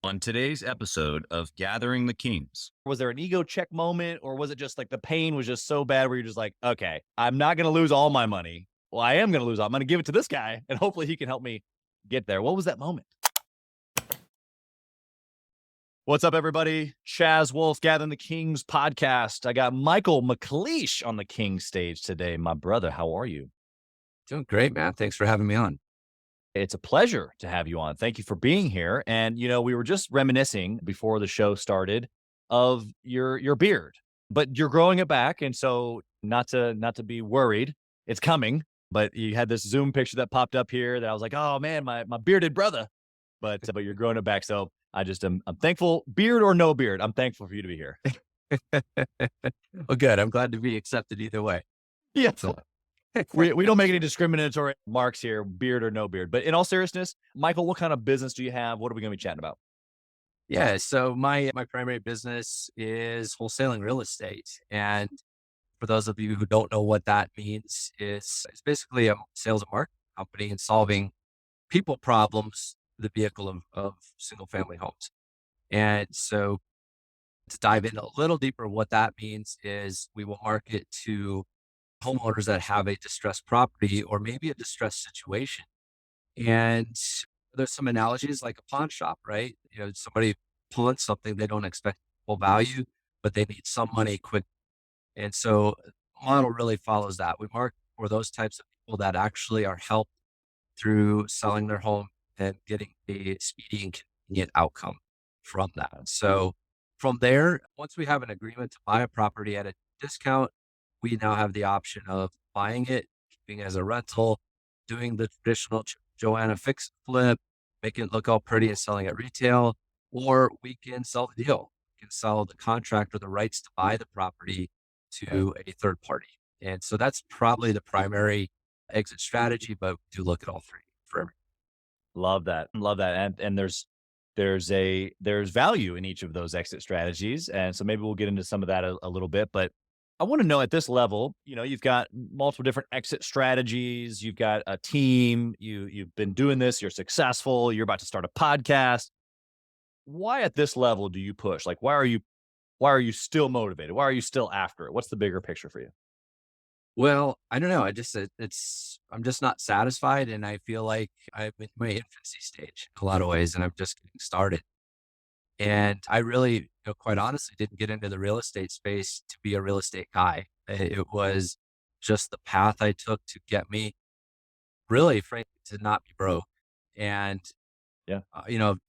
On today's episode of Gathering the Kings. Was there an ego check moment, or was it just like the pain was just so bad where you're just like, okay, I'm not going to lose all my money. Well, I am going to lose all. I'm going to give it to this guy and hopefully he can help me get there. What was that moment? What's up, everybody? Chaz Wolfe, Gathering the Kings podcast. I got Michael McLeish on the King stage today. My brother, how are you? Doing great, man. Thanks for having me on. It's a pleasure to have you on. Thank you for being here. And we were just reminiscing before the show started of your beard, but you're growing it back, and so not to be worried, it's coming. But you had this Zoom picture that popped up here that I was like, oh man, my bearded brother. But you're growing it back, so I'm thankful, beard or no beard. I'm thankful for you to be here. Well, good. I'm glad to be accepted either way. Yeah. So, We don't make any discriminatory marks here, beard or no beard. But in all seriousness, Michael, what kind of business do you have? What are we going to be chatting about? yeah. So my primary business is wholesaling real estate, and for those of you who don't know what that means, it's basically a sales and marketing company and solving people problems, the vehicle of single family homes. And so to dive in a little deeper, what that means is we will market to homeowners that have a distressed property or maybe a distressed situation. And there's some analogies like a pawn shop, right? Somebody pulling something they don't expect full value, but they need some money quick. And so the model really follows that. We market for those types of people that actually are helped through selling their home and getting a speedy and convenient outcome from that. So from there, once we have an agreement to buy a property at a discount, we now have the option of buying it, keeping it as a rental, doing the traditional Joanna fix flip, making it look all pretty and selling at retail, or we can sell the deal. We can sell the contract or the rights to buy the property to a third party. And so that's probably the primary exit strategy, but we do look at all three for every. Love that. Love that. And there's value in each of those exit strategies. And so maybe we'll get into some of that a little bit. But I want to know at this level, you've got multiple different exit strategies, you've got a team, you've been doing this, you're successful, you're about to start a podcast. Why at this level do you push? Like why are you still motivated? Why are you still after it? What's the bigger picture for you? Well, I don't know. I'm just not satisfied. And I feel like I'm in my infancy stage in a lot of ways, and I'm just getting started. And I really, quite honestly, didn't get into the real estate space to be a real estate guy. It was just the path I took to get me really, frankly, to not be broke. And, Yeah.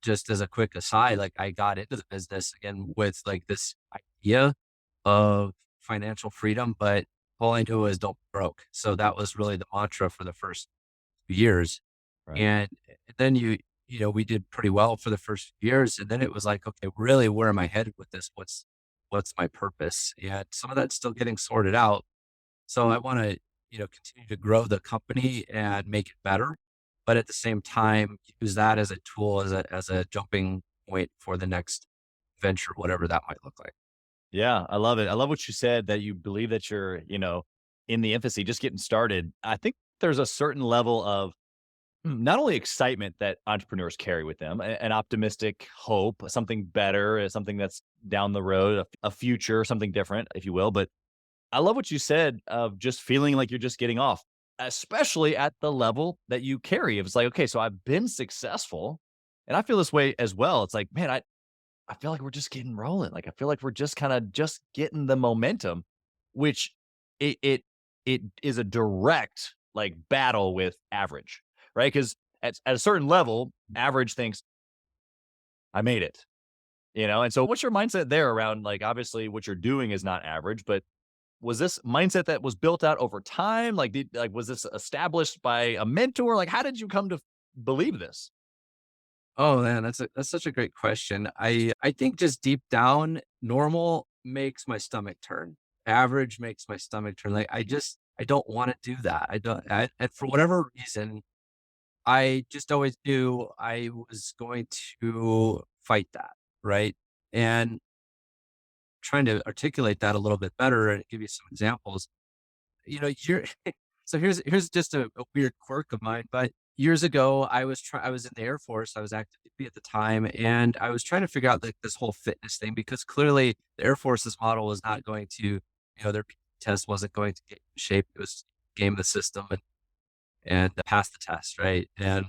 just as a quick aside, like I got into the business again with like this idea of financial freedom, but all I knew was don't be broke. So that was really the mantra for the first few years. Right. And then we did pretty well for the first few years. And then it was like, okay, really, where am I headed with this? What's my purpose? And some of that's still getting sorted out. So I want to, continue to grow the company and make it better. But at the same time, use that as a tool, as a jumping point for the next venture, whatever that might look like. Yeah, I love it. I love what you said that you believe that you're, in the infancy, just getting started. I think there's a certain level of not only excitement that entrepreneurs carry with them, an optimistic hope, something better, something that's down the road, a future, something different, if you will. But I love what you said of just feeling like you're just getting off, especially at the level that you carry. It's like, okay, so I've been successful, and I feel this way as well. It's like, man, I feel like we're just getting rolling. Like I feel like we're just kind of just getting the momentum, which it it it is a direct like battle with average, right? Because at a certain level, average thinks I made it, And so, what's your mindset there around like obviously what you're doing is not average, but was this mindset that was built out over time? Like was this established by a mentor? Like how did you come to believe this? Oh man, that's such a great question. I think just deep down, normal makes my stomach turn. Average makes my stomach turn. Like I don't want to do that. I don't. And for whatever reason, I just always knew I was going to fight that, right? And trying to articulate that a little bit better and give you some examples. You're so here's just a weird quirk of mine, but years ago, I was in the Air Force. I was active duty at the time, and I was trying to figure out like this whole fitness thing because clearly the Air Force's model was not going to, their PT test wasn't going to get you in shape. It was game the system and pass the test, right? And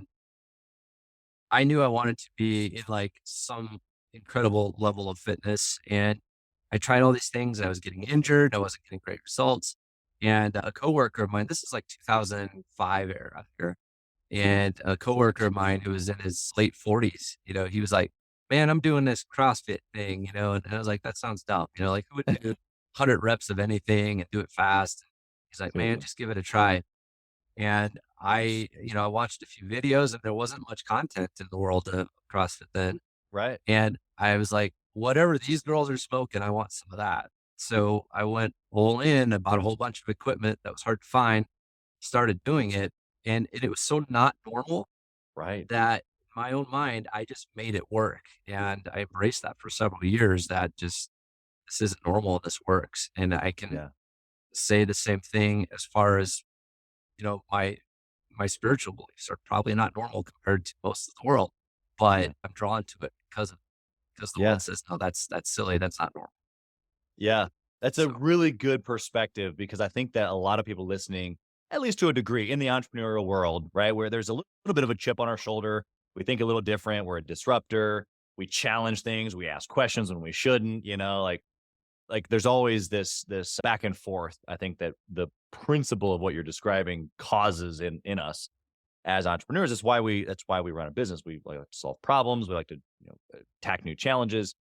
I knew I wanted to be in like some incredible level of fitness, and I tried all these things. I was getting injured. I wasn't getting great results. And a coworker of mine, this is like 2005 era here, and a coworker of mine who was in his late 40s, he was like, "Man, I'm doing this CrossFit thing," and I was like, "That sounds dumb." Like who would do 100 reps of anything and do it fast? He's like, "Man, Absolutely. just give it a try." And I watched a few videos and there wasn't much content in the world of CrossFit then. Right. And I was like, whatever these girls are smoking, I want some of that. So I went all in, I bought a whole bunch of equipment that was hard to find, started doing it. And it was so not normal Right. that in my own mind, I just made it work. And I embraced that for several years that just, this isn't normal. This works. And I can Yeah. say the same thing as far as, my spiritual beliefs are probably not normal compared to most of the world, Yeah. but I'm drawn to it because the Yeah. world says, no, that's silly. That's not normal. Yeah. That's a So really good perspective because I think that a lot of people listening, at least to a degree in the entrepreneurial world, right, where there's a little bit of a chip on our shoulder. We think a little different. We're a disruptor. We challenge things. We ask questions when we shouldn't, like there's always this back and forth. I think that the principle of what you're describing causes in us as entrepreneurs. That's why we run a business. We like to solve problems. We like to attack new challenges.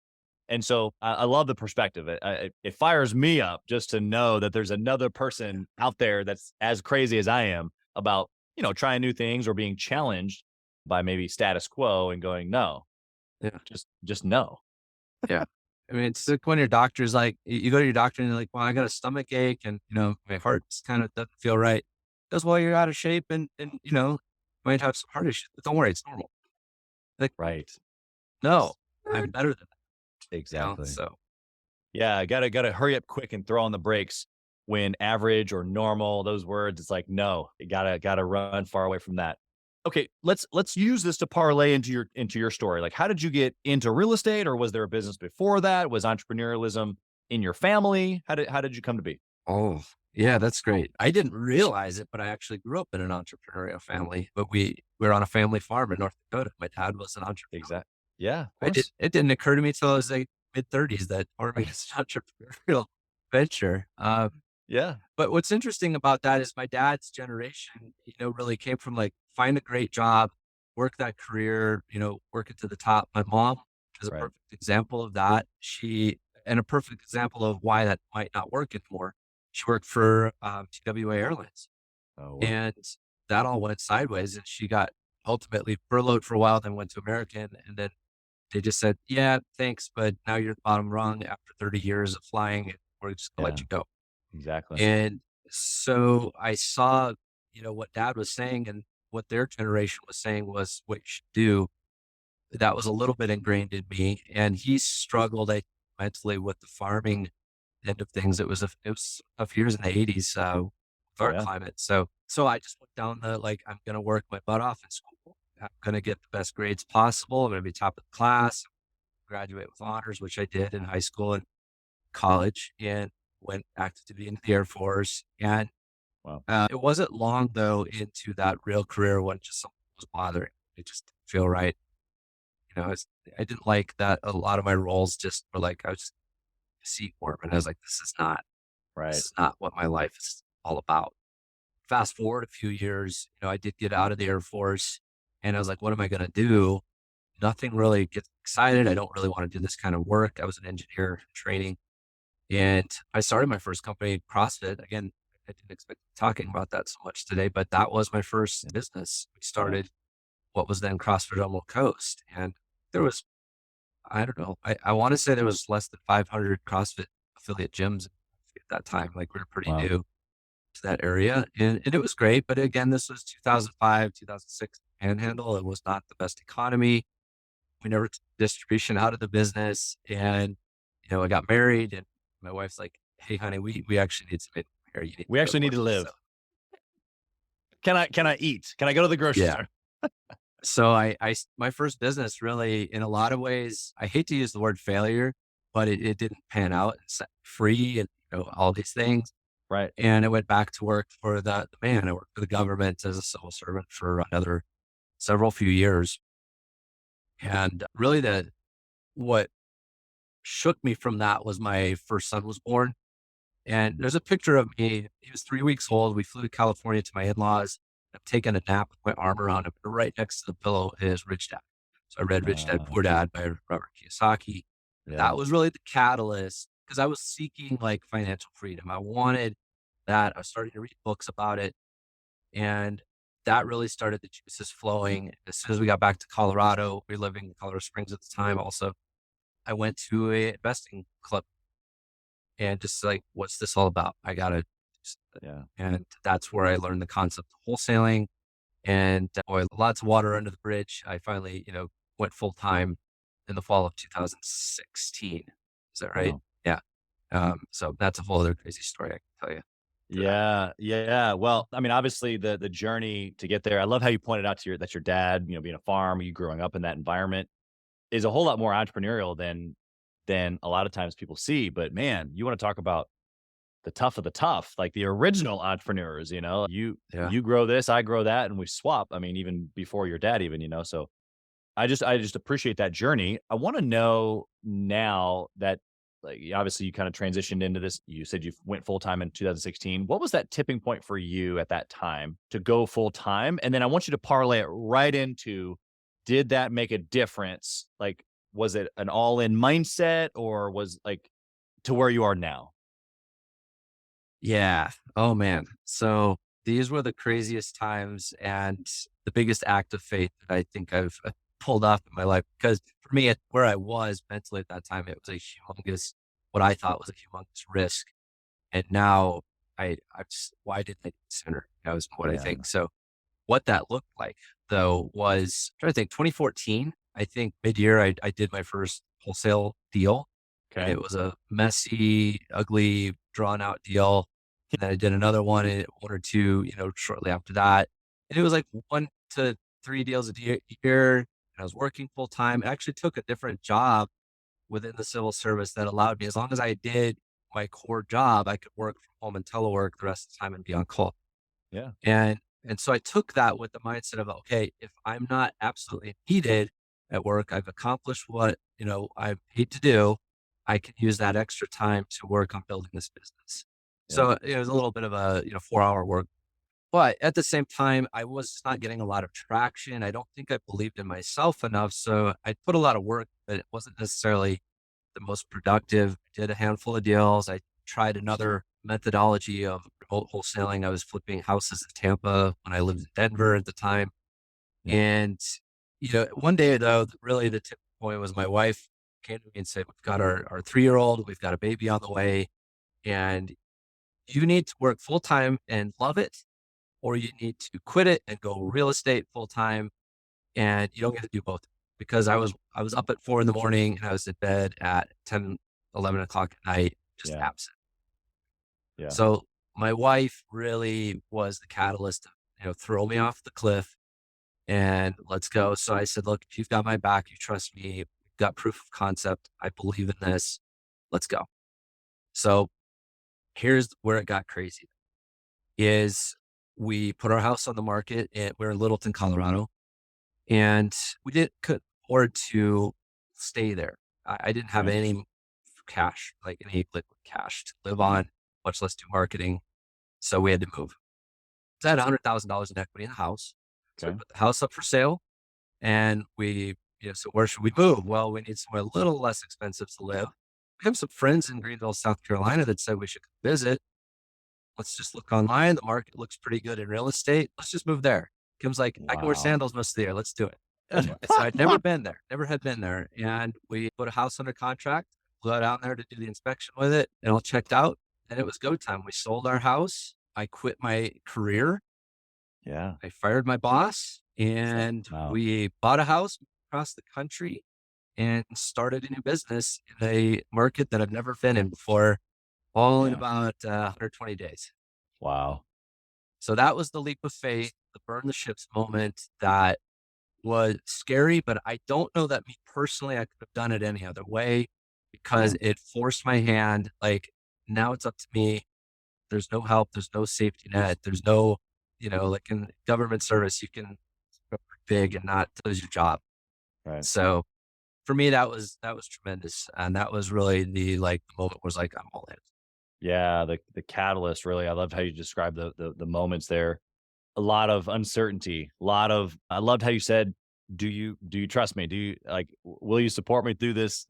And so I love the perspective. It fires me up just to know that there's another person out there that's as crazy as I am about trying new things or being challenged by maybe status quo and going no, yeah, just no. yeah. I mean, it's like when your doctor's like, you go to your doctor and you're like, well, I got a stomach ache and my heart's kind of doesn't feel right. Because well, you're out of shape and might have some heart issues, but don't worry, it's normal. Like, Right. no, I'm better than that, Exactly. So Yeah, I gotta hurry up quick and throw on the brakes when average or normal, those words, it's like, no, you gotta run far away from that. Okay, let's use this to parlay into your story. Like, how did you get into real estate, or was there a business before that? Was entrepreneurialism in your family? How did you come to be? oh, yeah, that's great. I didn't realize it, but I actually grew up in an entrepreneurial family. But we were on a family farm in North Dakota. My dad was an entrepreneur. Exact. Yeah, of I did course. It didn't occur to me till I was like mid-30s that farming is an entrepreneurial venture. Yeah. But what's interesting about that is my dad's generation, really came from like find a great job, work that career, work it to the top. My mom is a Right. perfect example of that. And a perfect example of why that might not work anymore. She worked for TWA Airlines, Oh wow. and that all went sideways. And she got ultimately furloughed for a while, then went to American, and then they just said, "Yeah, thanks, but now you're the bottom rung after 30 years of flying, and we're just gonna let Yeah. you go." Exactly. And so I saw, what dad was saying and what their generation was saying was what you should do. That was a little bit ingrained in me. And he struggled mentally with the farming end of things. It was a few years in the 80s with Oh our yeah. climate. So I just went down the like, I'm going to work my butt off in school. I'm going to get the best grades possible. I'm going to be top of the class, graduate with honors, which I did in high school and college, and went active duty into the Air Force. And Wow. it wasn't long though into that real career when just something was bothering. It just didn't feel right. I didn't like that. A lot of my roles just were like I was just a seat warm, and I was like, this Right. is not what my life is all about. Fast forward a few years, I did get out of the Air Force, and I was like, what am I going to do? Nothing really gets excited. I don't really want to do this kind of work. I was an engineer in training, and I started my first company, CrossFit. Again, I didn't expect to be talking about that so much today, but that was my first business. We Wow. started what was then CrossFit Emerald Coast. And there was, I don't know, I want to say there was less than 500 CrossFit affiliate gyms at that time. Like we were pretty Wow. new to that area. And it was great. But again, this was 2005, 2006 Panhandle. It was not the best economy. We never took distribution out of the business. And, I got married and my wife's like, hey, honey, we actually need some income here. You need We to go to actually need work. to So live. Can I eat? Can I go to the grocery yeah, store? So my first business really, in a lot of ways, I hate to use the word failure, but it didn't pan out and set me free and, all these things. Right. And I went back to work for the man. I worked for the government as a civil servant for another several few years. And really what shook me from that was my first son was born. And there's a picture of me. He was 3 weeks old. We flew to California to my in-laws. I'm taking a nap with my arm around him. Right next to the pillow is Rich Dad. So I read Rich Dad Poor Dad by Robert Kiyosaki. Yeah. That was really the catalyst because I was seeking like financial freedom. I wanted that. I was starting to read books about it. And that really started the juices flowing. As soon as we got back to Colorado, we were living in Colorado Springs at the time also. I went to a investing club and just like, what's this all about? I got to do something. Yeah. And that's where I learned the concept of wholesaling and boy, lots of water under the bridge. I finally, went full time in the fall of 2016. Is that right? Wow. Yeah. So that's a whole other crazy story I can tell you. Yeah, yeah. Well, I mean, obviously the journey to get there. I love how you pointed out to that your dad, being a farm, you growing up in that environment is a whole lot more entrepreneurial than a lot of times people see. But man, you want to talk about the tough of the tough, like the original entrepreneurs, Yeah. you grow this, I grow that, and we swap. I mean, even before your dad, even. So I just appreciate that journey. I want to know now that like obviously you kind of transitioned into this. You said you went full time in 2016. What was that tipping point for you at that time to go full time? And then I want you to parlay it right into, did that make a difference? Like, was it an all in mindset or was like to where you are now? Yeah. Oh man. So these were the craziest times and the biggest act of faith that I think I've pulled off in my life. Because for me, where I was mentally at that time, it was a humongous, what I thought was a humongous risk. And now I just, why didn't I do it sooner? That was what I Yeah. think. So what that looked like though was, I'm trying to think, 2014, I think mid-year, I did my first wholesale deal. And Okay. it was a messy, ugly, drawn out deal. And then I did another one or two, shortly after that. And it was like 1 to 3 deals a year. And I was working full time. I actually took a different job within the civil service that allowed me, as long as I did my core job, I could work from home and telework the rest of the time and be on call. Yeah. And so I took that with the mindset of, okay, if I'm not absolutely needed at work, I've accomplished what, I paid to do. I can use that extra time to work on building this business. Yeah. So it was a little bit of a, 4-hour work. But at the same time, I was just not getting a lot of traction. I don't think I believed in myself enough. So I put a lot of work, but it wasn't necessarily the most productive. Did a handful of deals. I tried another methodology of remote wholesaling. I was flipping houses in Tampa when I lived in Denver at the time. Yeah. And, one day though, really the tipping point was my wife came to me and said, we've got our 3-year-old, we've got a baby on the way, and you need to work full time and love it, or you need to quit it and go real estate full time. And you don't get to do both because I was up at 4 in the morning and I was in bed at 10, 11 o'clock at night, just Yeah. absent. Yeah. So my wife really was the catalyst to, throw me off the cliff and let's go. So I said, look, if you've got my back, you trust me, you've got proof of concept. I believe in this. Let's go. So here's where it got crazy is we put our house on the market and we're in Littleton, Colorado, and we could afford to stay there. I didn't have Okay. any cash, like any liquid cash to live on, much less do marketing. So we had to move. So I had $100,000 in equity in the house. So we Okay. put the house up for sale and so where should we move? Well, we need somewhere a little less expensive to live. We have some friends in Greenville, South Carolina that said we should come visit. Let's just look online. The market looks pretty good in real estate. Let's just move there. Kim's like, I can wear Wow. sandals most of the year. Let's do it. So I'd never been there, never had been there. And we put a house under contract, flew out there to do the inspection with it, and all checked out. And it was go time. We sold our house. I quit my career. Yeah. I fired my boss and Wow. we bought a house across the country and started a new business in a market that I've never been in before, all in Yeah. about 120 days. Wow. So that was the leap of faith, the burn the ships moment that was scary, but I don't know that me personally, I could have done it any other way Yeah. because it forced my hand. Like now it's up to me. There's no help. There's no safety net. There's no, like in government service, you can go big and not lose your job. Right. So for me, that was tremendous. And that was really the moment was like, I'm all in. Yeah. The catalyst really, I loved how you described the moments there. A lot of uncertainty, I loved how you said, do you trust me? Do you will you support me through this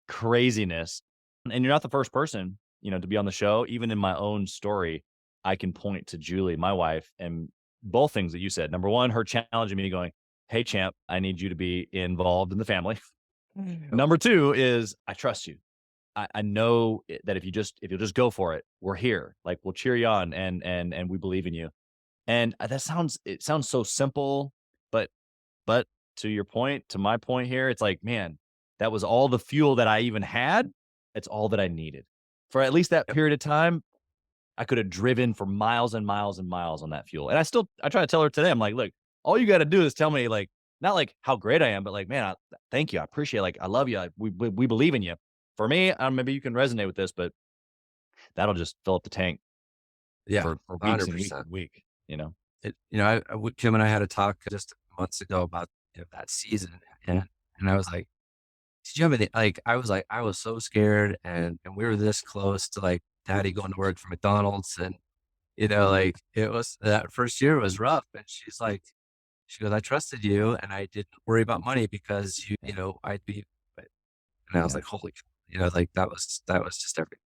craziness? And you're not the first person, to be on the show. Even in my own story, I can point to Julie, my wife, and both things that you said. Number one, her challenging me going, "Hey champ, I need you to be involved in the family." Yep. Number two is I trust you. I know that if you'll just go for it, we're here. Like we'll cheer you on and we believe in you. And it sounds so simple, but but to your point, to my point here, it's like, man, that was all the fuel that I even had. It's all that I needed. For at least that Yep. period of time, I could have driven for miles and miles and miles on that fuel. And I try to tell her today, I'm like, look, all you got to do is tell me like, not like how great I am, but like, man, thank you. I appreciate it. Like, I love you. We believe in you. For me, maybe you can resonate with this, but that'll just fill up the tank Yeah. for weeks and weeks 100%. and week. Kim and I had a talk just months ago about that season, and I was like, "Did you have any?" I was so scared, and we were this close to Daddy going to work for McDonald's, and it was that first year was rough. And she goes, "I trusted you, and I didn't worry about money because I'd be." And I was Yeah. like, "Holy," that was just everything.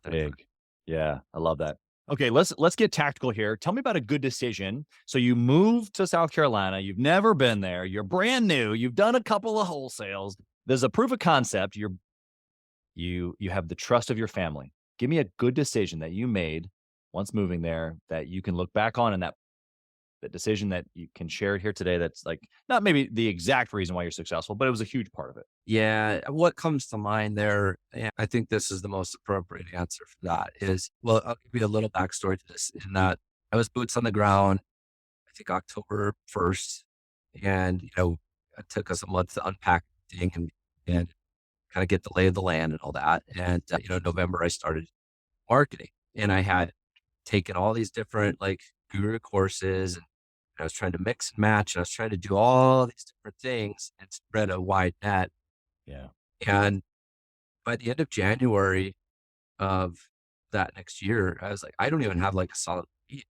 Big. Yeah, I love that. Okay, let's get tactical here. Tell me about a good decision. So you moved to South Carolina, you've never been there, you're brand new, you've done a couple of wholesales. There's a proof of concept. You have the trust of your family. Give me a good decision that you made once moving there that you can look back on, and that decision that you can share here today that's like not maybe the exact reason why you're successful, but it was a huge part of it. Yeah, what comes to mind there, and I think this is the most appropriate answer for that is, well, I'll give you a little backstory to this in that I was boots on the ground, I think October 1st, and, it took us a month to unpack everything and kind of get the lay of the land and all that. And, November, I started marketing and I had taken all these different guru courses and I was trying to mix and match. And I was trying to do all these different things and spread a wide net. Yeah. And by the end of January of that next year, I was like, I don't even have a solid beat.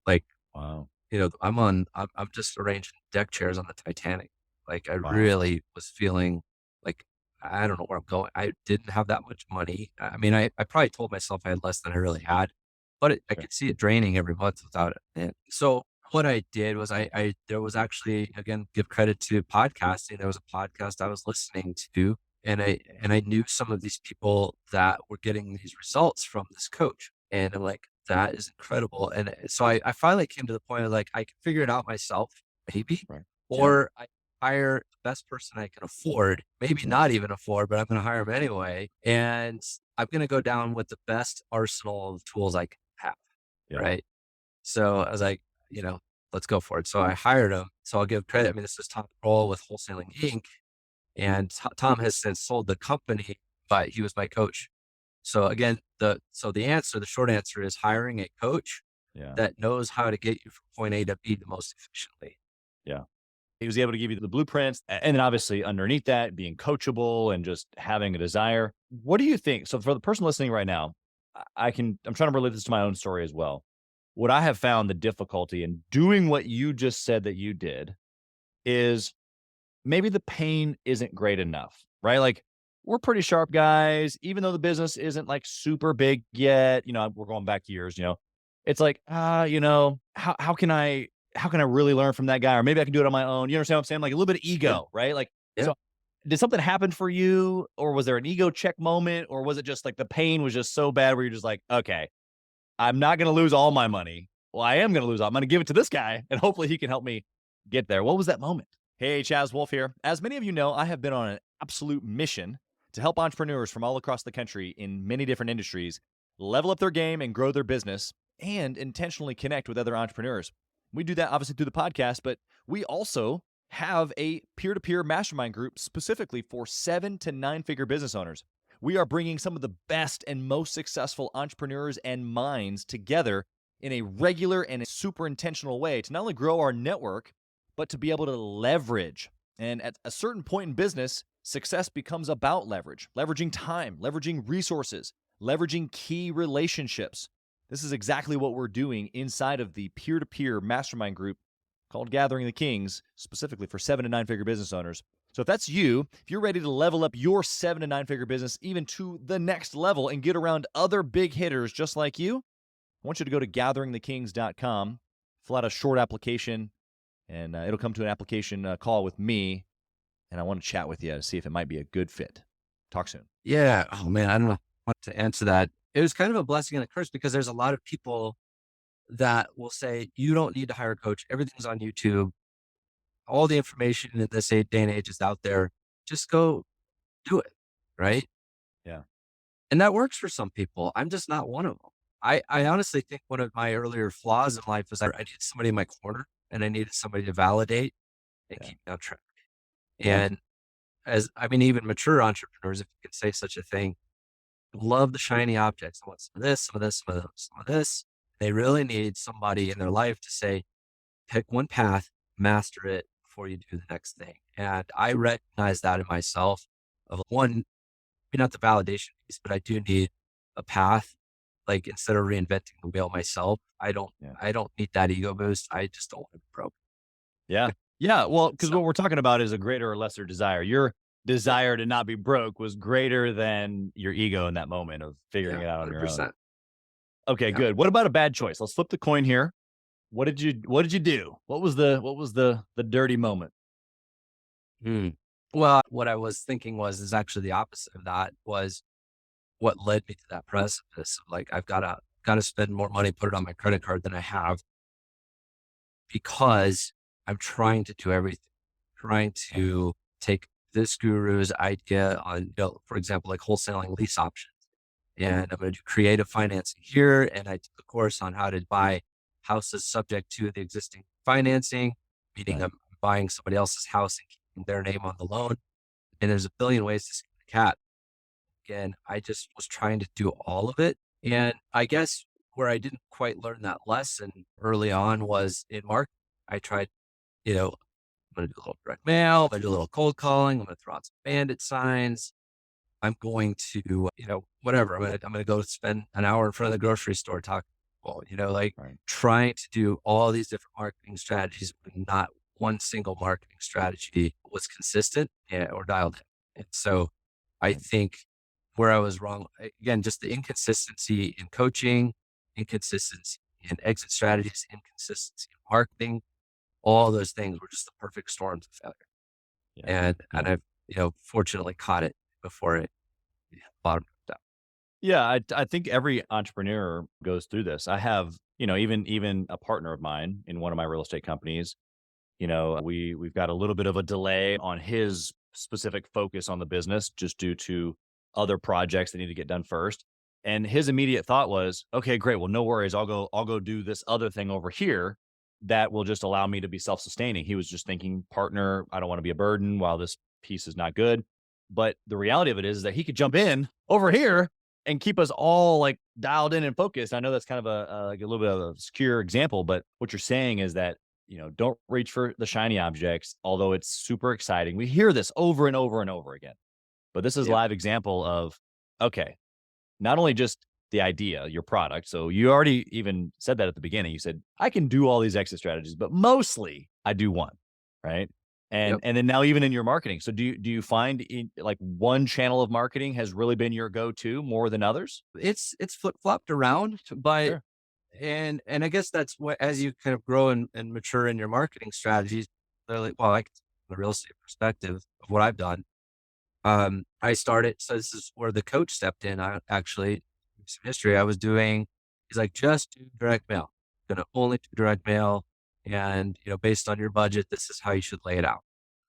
Like, Wow. I'm just arranging deck chairs on the Titanic. I Wow. really was feeling like, I don't know where I'm going. I didn't have that much money. I mean, I probably told myself I had less than I really had, but I Okay. could see it draining every month without it. And so what I did was there was actually, again, give credit to podcasting. There was a podcast I was listening to and I knew some of these people that were getting these results from this coach. And I'm like, that is incredible. And so I finally came to the point of I can figure it out myself, maybe, Right. Yeah. or I hire the best person I can afford, maybe not even afford, but I'm going to hire him anyway. And I'm going to go down with the best arsenal of tools I can have. Yeah. Right. So I was like, let's go for it. So I hired him. So I'll give credit. I mean, this is Tom Kroll with Wholesaling Inc. And Tom has since sold the company, but he was my coach. So again, the short answer is hiring a coach Yeah. that knows how to get you from point A to B the most efficiently. Yeah. He was able to give you the blueprints, and then obviously underneath that, being coachable and just having a desire. What do you think? So for the person listening right now, I'm trying to relate this to my own story as well. What I have found the difficulty in doing what you just said that you did is maybe the pain isn't great enough, right? Like we're pretty sharp guys, even though the business isn't super big yet. We're going back years, it's like, how can I really learn from that guy? Or maybe I can do it on my own. You understand what I'm saying? Like a little bit of Yeah. ego, right? Like, Yeah. so did something happen for you? Or was there an ego check moment? Or was it just like the pain was just so bad where you're just like, okay, I'm not going to lose all my money. Well, I am going to lose all. I'm going to give it to this guy and hopefully he can help me get there. What was that moment? Hey, Chaz Wolfe here. As many of you know, I have been on an absolute mission to help entrepreneurs from all across the country in many different industries level up their game and grow their business and intentionally connect with other entrepreneurs. We do that obviously through the podcast, but we also have a peer-to-peer mastermind group specifically for 7 to 9 figure business owners. We are bringing some of the best and most successful entrepreneurs and minds together in a regular and a super intentional way to not only grow our network, but to be able to leverage. And at a certain point in business, success becomes about leverage, leveraging time, leveraging resources, leveraging key relationships. This is exactly what we're doing inside of the peer-to-peer mastermind group called Gathering the Kings, specifically for 7 to 9 figure business owners. So if that's you, if you're ready to level up your 7 to 9 figure business even to the next level and get around other big hitters just like you, I want you to go to gatheringthekings.com, fill out a short application, and it'll come to an application call with me, and I want to chat with you to see if it might be a good fit. Talk soon. Yeah. Oh man, I don't know what to answer that. It was kind of a blessing and a curse because there's a lot of people that will say, you don't need to hire a coach. Everything's on YouTube. All the information in this day and age is out there. Just go do it. Right. Yeah. And that works for some people. I'm just not one of them. I honestly think one of my earlier flaws in life was I needed somebody in my corner and I needed somebody to validate and keep me on track. And even mature entrepreneurs, if you could say such a thing, love the shiny objects. I want some of this, some of this, some of this, some of this. They really need somebody in their life to say, pick one path, master it before you do the next thing. And I recognize that in myself of one, maybe not the validation piece, but I do need a path. Like instead of reinventing the wheel myself, I don't need that ego boost. I just don't want to be broke. Yeah. Yeah. Well, because So- what we're talking about is a greater or lesser desire. Your desire to not be broke was greater than your ego in that moment of figuring it out on your own. Okay, good. What about a bad choice? Let's flip the coin here. What did you do? What was the dirty moment? Well, what I was thinking is actually the opposite of that was what led me to that precipice of like, I've got to spend more money, put it on my credit card than I have because I'm trying to do everything, trying to take this guru's idea on, for example, like wholesaling lease options. And I'm going to do creative financing here. And I took a course on how to buy houses subject to the existing financing, meaning I'm buying somebody else's house and keeping their name on the loan. And there's a billion ways to skin a cat. Again, I just was trying to do all of it. And I guess where I didn't quite learn that lesson early on was in marketing. I tried, I'm going to do a little direct mail. I'm going to do a little cold calling. I'm going to throw out some bandit signs. I'm going to, whatever. I'm going to go spend an hour in front of the grocery store talking. Well, trying to do all these different marketing strategies, but not one single marketing strategy was consistent or dialed in. And so I think where I was wrong, again, just the inconsistency in coaching, inconsistency in exit strategies, inconsistency in marketing, all those things were just the perfect storms of failure. And I've, fortunately caught it before it bottomed out. Yeah, I think every entrepreneur goes through this. I have, even a partner of mine in one of my real estate companies, we've got a little bit of a delay on his specific focus on the business just due to other projects that need to get done first. And his immediate thought was, okay, great. Well, no worries. I'll go do this other thing over here that will just allow me to be self-sustaining. He was just thinking, partner, I don't want to be a burden while this piece is not good. But the reality of it is that he could jump in over here and keep us all like dialed in and focused. I know that's kind of a little bit of a obscure example, but what you're saying is that, don't reach for the shiny objects, although it's super exciting. We hear this over and over and over again, but this is a live example of, okay, not only just the idea, your product. So you already even said that at the beginning. You said, I can do all these exit strategies, but mostly I do one, right? And then now even in your marketing. So do you find like one channel of marketing has really been your go-to more than others? It's flip-flopped around, but Sure. and I guess that's what, as you kind of grow and mature in your marketing strategies, clearly, well, like from the real estate perspective of what I've done, I started, so this is where the coach stepped in. I actually, some history I was doing, he's like, just do direct mail. I'm going to only do direct mail. And, based on your budget, this is how you should lay it out.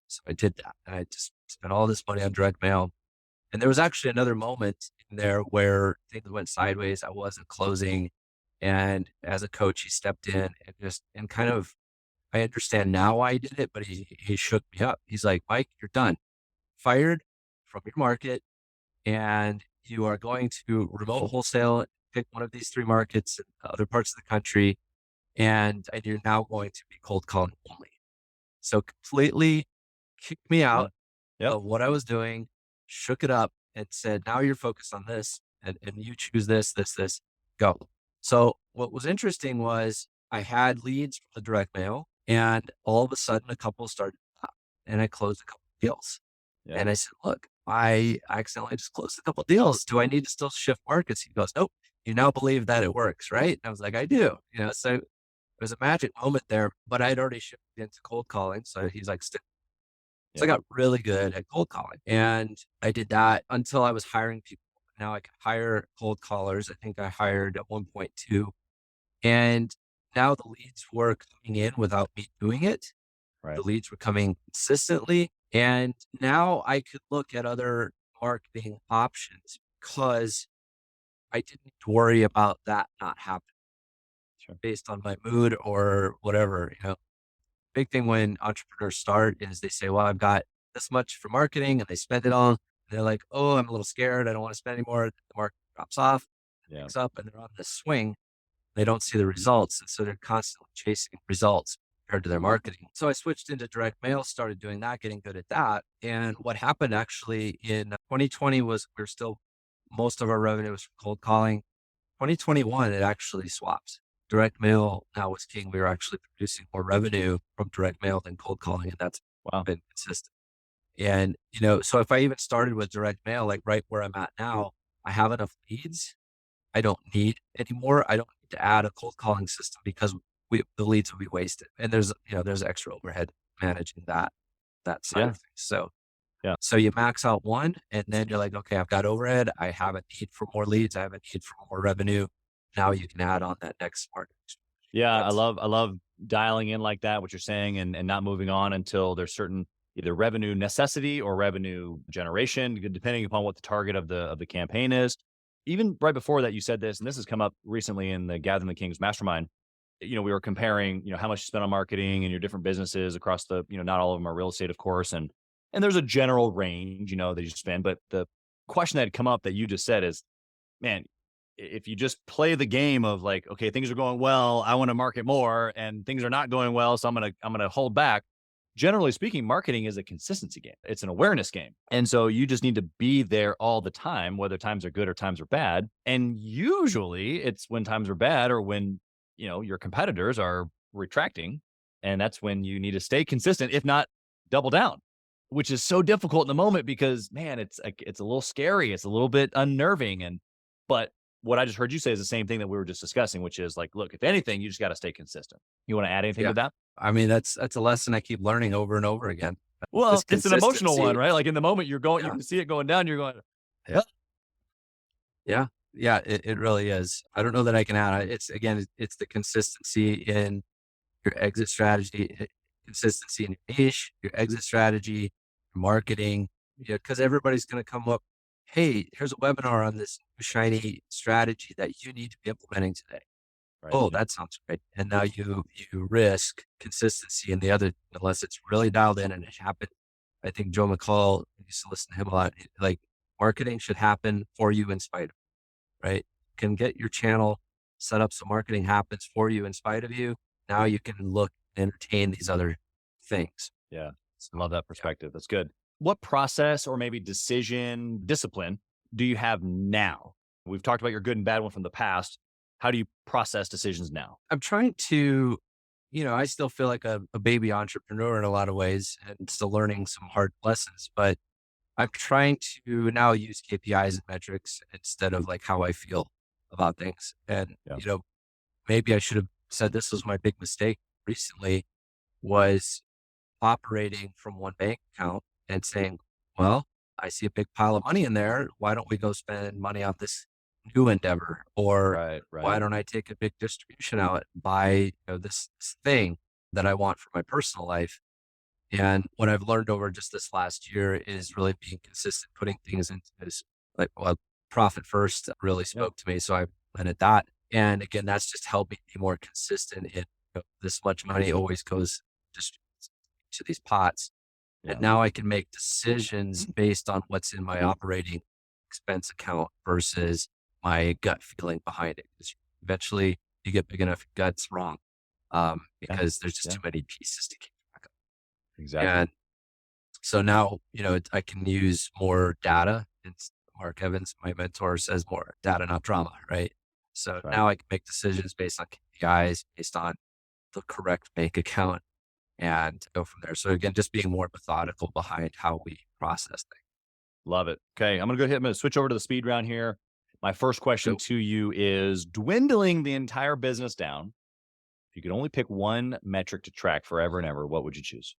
So I did that. And I just spent all this money on direct mail. And there was actually another moment in there where things went sideways. I wasn't closing. And as a coach, he stepped in and kind of I understand now why he did it, but he shook me up. He's like, Mike, you're done. Fired from your market, and you are going to remote wholesale, pick one of these three markets in other parts of the country, and you're now going to be cold calling only. So completely kicked me Yeah. out Yep. of what I was doing, shook it up and said, now you're focused on this and you choose this, go. So what was interesting was I had leads from the direct mail, and all of a sudden a couple started up, and I closed a couple deals. Yeah. And I said, look, I accidentally just closed a couple deals. Do I need to still shift markets? He goes, nope. You now believe that it works, right? And I was like, I do. So it was a magic moment there, but I'd already shifted into cold calling. So he's like, stick. So I got really good at cold calling, and I did that until I was hiring people. Now I can hire cold callers. I think I hired at 1.2, and now the leads were coming in without me doing it. Right. The leads were coming consistently. And now I could look at other marketing options because I didn't need to worry about that not happening Sure. based on my mood or whatever. Big thing when entrepreneurs start is they say, well, I've got this much for marketing, and they spend it all. And they're like, oh, I'm a little scared. I don't want to spend anymore. The market drops off, Yeah. picks up, and they're on this swing. They don't see the results. And so they're constantly chasing results compared to their marketing. So I switched into direct mail, started doing that, getting good at that. And what happened actually in 2020 was most of our revenue was from cold calling. 2021, it actually swapped. Direct mail now was king. We were actually producing more revenue from direct mail than cold calling, and that's been consistent. And, so if I even started with direct mail, like right where I'm at now, I have enough leads. I don't need anymore. I don't need to add a cold calling system because the leads will be wasted. And there's extra overhead managing that side of things. So, so you max out one, and then you're like, okay, I've got overhead. I have a need for more leads. I have a need for more revenue. Now you can add on that next part. Yeah. I love dialing in like that, what you're saying, and not moving on until there's certain either revenue necessity or revenue generation, depending upon what the target of the campaign is. Even right before that, you said this, and this has come up recently in the Gathering the Kings Mastermind. We were comparing, how much you spend on marketing and your different businesses across the, not all of them are real estate, of course. And there's a general range, that you spend. But the question that had come up that you just said is, man, if you just play the game of like, okay, things are going well, I want to market more, and things are not going well, so I'm gonna hold back. Generally speaking, marketing is a consistency game. It's an awareness game. And so you just need to be there all the time, whether times are good or times are bad. And usually it's when times are bad or when, your competitors are retracting. And that's when you need to stay consistent, if not double down, which is so difficult in the moment because, man, it's a little scary. It's a little bit unnerving. But what I just heard you say is the same thing that we were just discussing, which is like, look, if anything, you just got to stay consistent. You want to add anything to that? I mean, that's a lesson I keep learning over and over again. Well, it's an emotional one, right? Like in the moment you can see it going down. You're going, yeah, it really is. I don't know that I can add. It's the consistency in your exit strategy, consistency in your niche, your exit strategy, your marketing, because everybody's going to come up. Hey, here's a webinar on this shiny strategy that you need to be implementing today. Right. Oh, that sounds great. And now you risk consistency in the other, unless it's really dialed in and it happened. I think Joe McCall, I used to listen to him a lot. Like marketing should happen for you in spite of, right? You can get your channel set up so marketing happens for you in spite of you. Now you can look and entertain these other things. Yeah. I love that perspective. That's good. What process or maybe discipline do you have now? We've talked about your good and bad one from the past. How do you process decisions now? I'm trying to, I still feel like a baby entrepreneur in a lot of ways and still learning some hard lessons, but I'm trying to now use KPIs and metrics instead of like how I feel about things. And, maybe I should have said this was my big mistake recently was operating from one bank account and saying, well, I see a big pile of money in there. Why don't we go spend money on this new endeavor? Or why don't I take a big distribution out and buy this thing that I want for my personal life? And what I've learned over just this last year is really being consistent, putting things into this, profit first really spoke to me. So I implemented that. And again, that's just helped me be more consistent in this much money always goes just to these pots. Yeah. And now I can make decisions based on what's in my operating expense account versus my gut feeling behind it. 'Cause eventually you get big enough, your gut's wrong. Because there's just Yeah. too many pieces to keep track of. Exactly. And so now, I can use more data. It's Mark Evans, my mentor, says more data, not drama, right? So That's right. now I can make decisions based on KPIs, based on the correct bank account, and go from there. So again, just being more methodical behind how we process things. Love it. Okay. I'm going to switch over to the speed round here. My first question So, to you is dwindling the entire business down. If you could only pick one metric to track forever and ever, what would you choose?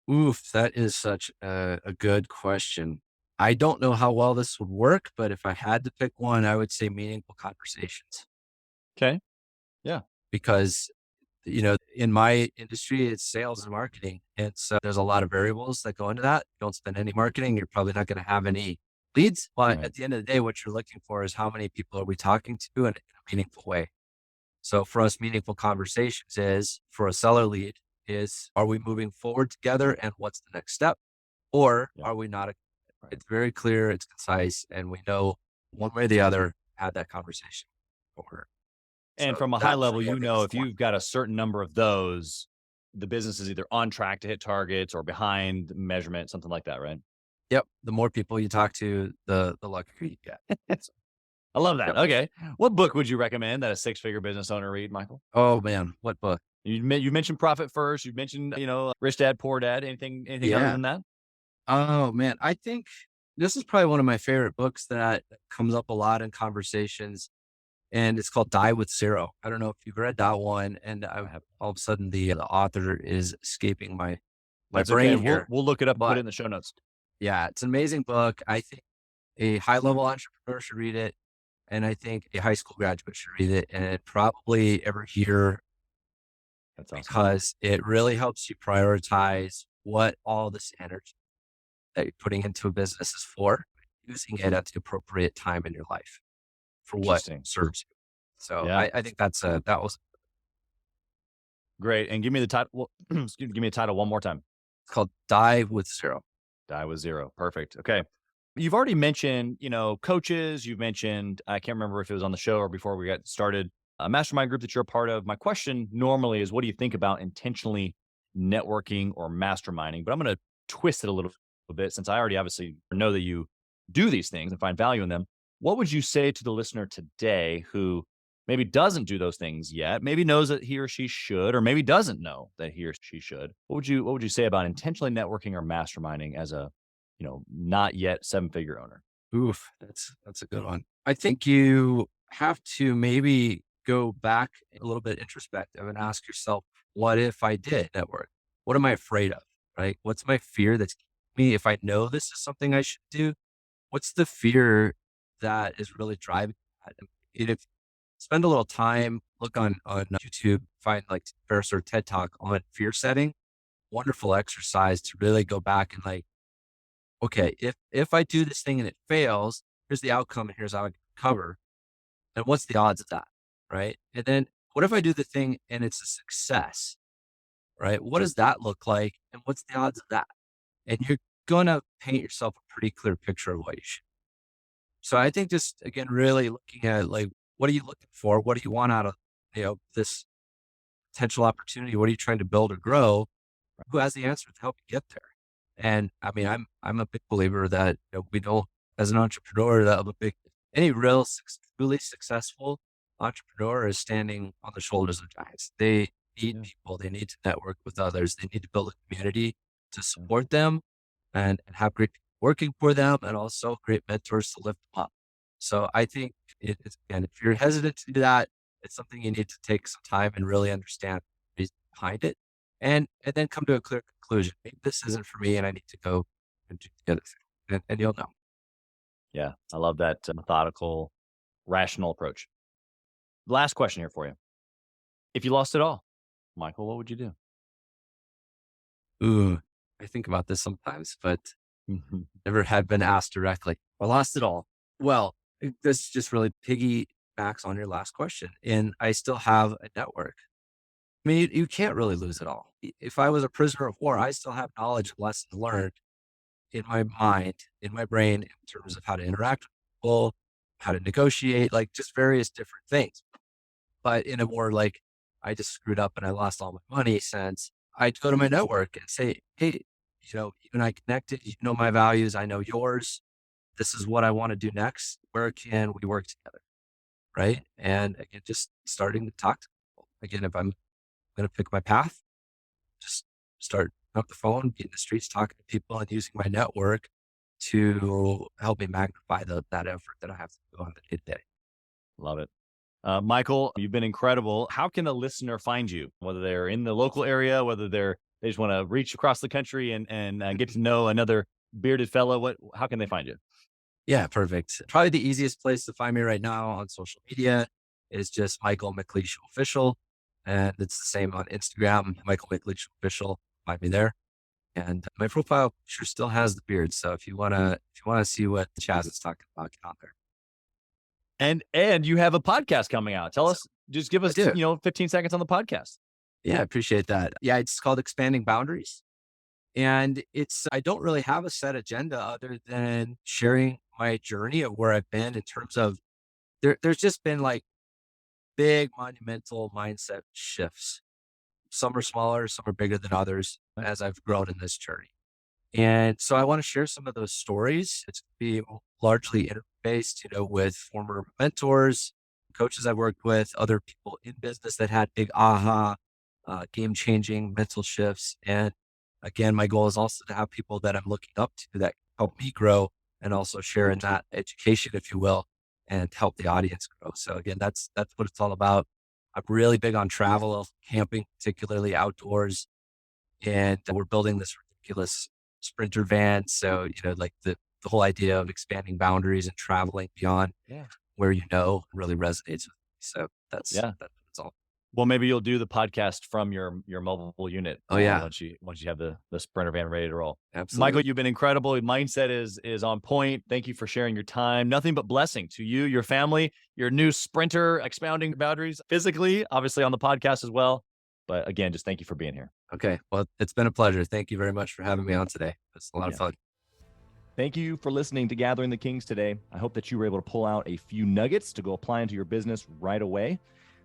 oof, that is such a good question. I don't know how well this would work, but if I had to pick one, I would say meaningful conversations. Okay. Yeah. Because in my industry, it's sales and marketing. And so there's a lot of variables that go into that. Don't spend any marketing. You're probably not going to have any leads. But Right. at the end of the day, what you're looking for is how many people are we talking to in a meaningful way. So for us, meaningful conversations is for a seller lead is, are we moving forward together and what's the next step? Or Yeah. are we not? Right. It's very clear, it's concise, and we know one way or the other had that conversation over. And So from a high that for level, me, I think is if the one. you've got a certain number of those, the business is either on track to hit targets or behind measurement, something like that, right? Yep. The more people you talk to, the luckier you get. I love that. Yep. Okay. What book would you recommend that a six-figure business owner read, Michael? Oh man, what book? You mentioned Profit First. You mentioned, Rich Dad, Poor Dad. Anything other Yeah. than that? Oh man, I think this is probably one of my favorite books that comes up a lot in conversations, and it's called Die with Zero. I don't know if you've read that one, and I have. all of a sudden the author is escaping my That's okay. brain We'll here. we'll look it up and put it But in the show notes. yeah, it's an amazing book. I think a high level entrepreneur should read it, and I think a high school graduate should read it, and probably every year That's awesome. because it really helps you prioritize what all this energy that you're putting into a business is for, using it at the appropriate time in your life for what Interesting. serves you. So Yeah. I think that was Great. And give me the title. Well, give me the title one more time. it's called Die with Zero. Die with Zero. Perfect. Okay. You've already mentioned, coaches. You've mentioned, I can't remember if it was on the show or before we got started, a mastermind group that you're a part of. My question normally is, what do you think about intentionally networking or masterminding? But I'm going to twist it a little bit since I already obviously know that you do these things and find value in them. What would you say to the listener today who maybe doesn't do those things yet, maybe knows that he or she should, or maybe doesn't know that he or she should? What would you say about intentionally networking or masterminding as a not yet seven-figure owner? Oof, that's a good one. I think you have to maybe go back a little bit introspective and ask yourself, what if I did network? What am I afraid of? Right? What's my fear that's keeping me? If I know this is something I should do, what's the fear that is really driving that? And if spend a little time, look on YouTube, find like Ferris or TED Talk on fear setting, wonderful exercise to really go back and like, okay, if I do this thing and it fails, here's the outcome and here's how I can recover. And what's the odds of that? Right. And then what if I do the thing and it's a success? Right. What does that look like? And what's the odds of that? And you're gonna paint yourself a pretty clear picture of what you should. So I think just again, really looking at like, what are you looking for? What do you want out of this potential opportunity? What are you trying to build or grow? Who has the answer to help you get there? And I mean, I'm a big believer that we know as an entrepreneur that any truly successful entrepreneur is standing on the shoulders of giants. They need Yeah. people. They need to network with others. They need to build a community to support them and have great people working for them and also great mentors to lift them up. So I think and if you're hesitant to do that, it's something you need to take some time and really understand the reason behind it and then come to a clear conclusion. Maybe this isn't for me and I need to go and do the other thing. And you'll know. Yeah. I love that methodical, rational approach. Last question here for you. If you lost it all, Michael, what would you do? Ooh, I think about this sometimes, but never had been asked directly. I lost it all. Well, this is just really Max, on your last question, and I still have a network. I mean, you can't really lose it all. If I was a prisoner of war, I still have knowledge and lessons learned in my mind, in my brain, in terms of how to interact with people, how to negotiate, like just various different things. But in a more like, I just screwed up and I lost all my money sense, I'd go to my network and say, hey, you and I connected, you know my values, I know yours. This is what I want to do next. Where can we work together? Right. And again, just starting to talk to people. Again, if I'm going to pick my path, just start up the phone, be in the streets, talking to people and using my network to help me magnify that effort that I have to go on the day-to-day. Love it. Michael, you've been incredible. How can a listener find you? Whether they're in the local area, whether they just want to reach across the country and get to know another bearded fellow, how can they find you? Yeah, perfect. Probably the easiest place to find me right now on social media is just Michael McLeish Official. And it's the same on Instagram, Michael McLeish Official. Find me there. And my profile sure still has the beard. So if you wanna see what Chaz is talking about, get on there. And you have a podcast coming out. Tell us, just give us 15 seconds on the podcast. Yeah, I appreciate that. Yeah, it's called Expanding Boundaries. And I don't really have a set agenda other than sharing my journey of where I've been in terms of there's just been like big monumental mindset shifts. Some are smaller, some are bigger than others as I've grown in this journey. And so I want to share some of those stories. It's going to be largely interface, with former mentors, coaches I've worked with, other people in business that had big game-changing mental shifts. And again, my goal is also to have people that I'm looking up to that help me grow and also share in that education, if you will, and help the audience grow. So again, that's what it's all about. I'm really big on travel, camping, particularly outdoors. And we're building this ridiculous Sprinter van. So, like the whole idea of expanding boundaries and traveling beyond where really resonates with me. So that's all. Well, maybe you'll do the podcast from your mobile unit. Oh yeah. Once you have the Sprinter van ready to roll. Absolutely. Michael, you've been incredible. Your mindset is on point. Thank you for sharing your time. Nothing but blessing to you, your family, your new Sprinter, expounding boundaries physically, obviously on the podcast as well. But again, just thank you for being here. Okay. Well, it's been a pleasure. Thank you very much for having me on today. It's a lot of fun. Thank you for listening to Gathering the Kings today. I hope that you were able to pull out a few nuggets to go apply into your business right away.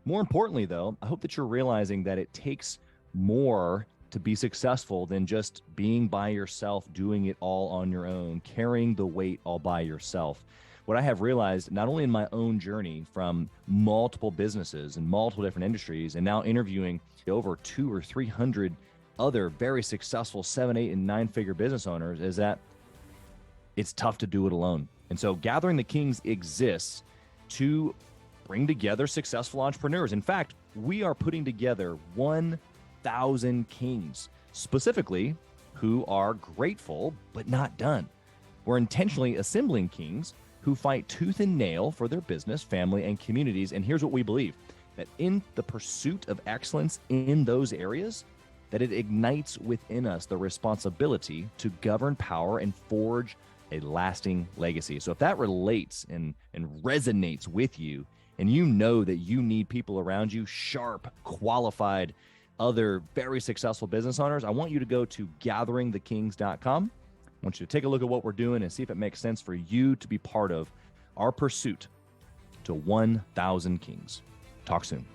More importantly, though, I hope that you're realizing that it takes more to be successful than just being by yourself, doing it all on your own, carrying the weight all by yourself. What I have realized, not only in my own journey from multiple businesses and multiple different industries, and now interviewing over 200 or 300 other very successful 7, 8, and 9-figure business owners, is that it's tough to do it alone. And so Gathering the Kings exists to bring together successful entrepreneurs. In fact, we are putting together 1,000 kings, specifically who are grateful but not done. We're intentionally assembling kings who fight tooth and nail for their business, family, and communities. And here's what we believe, that in the pursuit of excellence in those areas, that it ignites within us the responsibility to govern power and forge a lasting legacy. So if that relates and resonates with you, and you know that you need people around you, sharp, qualified, other very successful business owners, I want you to go to gatheringthekings.com. I want you to take a look at what we're doing and see if it makes sense for you to be part of our pursuit to 1,000 kings. Talk soon.